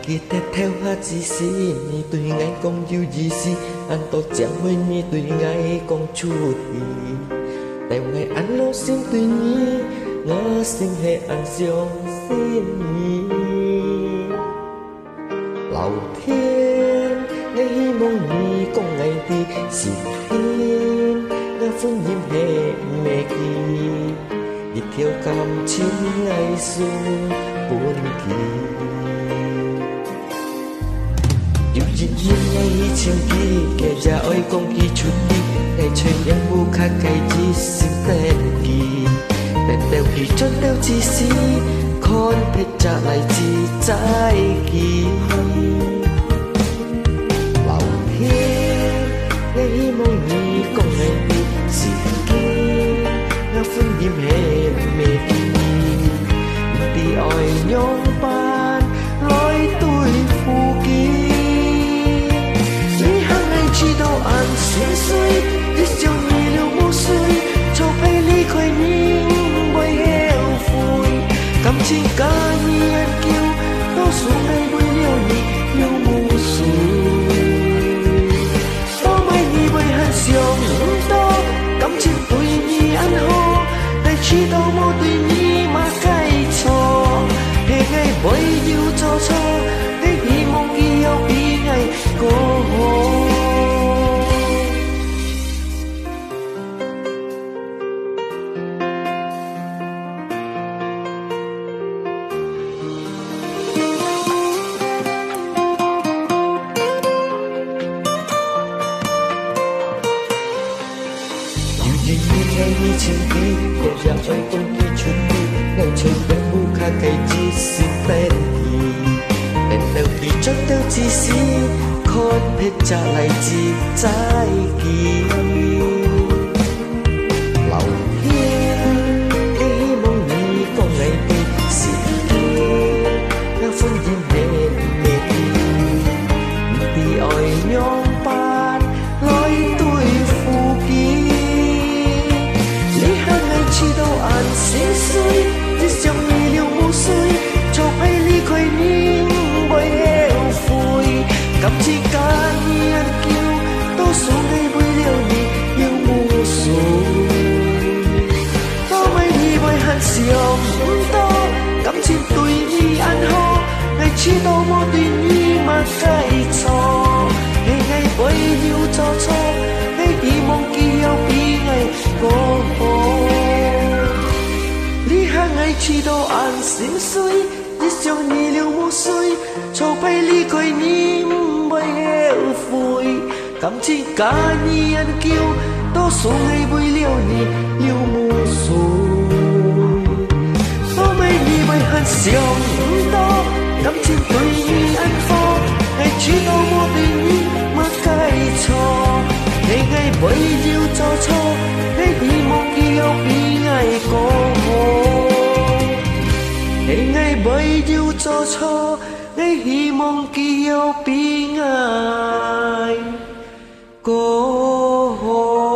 kia theo hát gì xí ni tùy ngay con yêu gì xí anh tôi chẳng với ni tùy ngay con chua thì tại ngày anh lo xin tùy ni ngỡ xin hệ anh xiong xin ni老天你希望你講藝啲是天我歡迎你未見一條感情藝術本見有一年我前期嘅家愛講佢出啲係隨人無卡計之先得記但掉佢盡掉自私看撇จาก嚟自在見老天你希望你講藝啲是堅我歡迎係未見被愛擁伴來對付見知道俺心碎，一想你了無水，就被離開你不後悔。感情假意人叫，多數愛為了你了無水。多愛你為很想唔多，感情對你很好，但知道我對你嘛計錯，係愛不要做錯，你希望以後比愛更好。你前邊嘅人愛講佢出啲，愛隨人無卡計之是得意，但掉佢盡掉自私，看撇จาก嚟自在見。老天，你希望你講藝啲是堅，我歡迎你未見，被愛擁伴來對付見。知道俺心碎，一想你了無水，就被離開你不後悔。感情假意人叫，多數愛為了你了無水。多愛你為很想唔多，感情對你很好，愛知道我對你嘛計錯，係愛不要做錯，係希望以後比愛更好。愛知道俺心碎，一想你了無水，就被離開你不後悔。感情假意人叫，多數愛為了你了無水。多愛你為很想唔多，感情對你很好，愛知道我對你嘛計錯，係愛不要做錯，係希望以後比愛更好。係愛不要做錯，你希望以後比愛更好。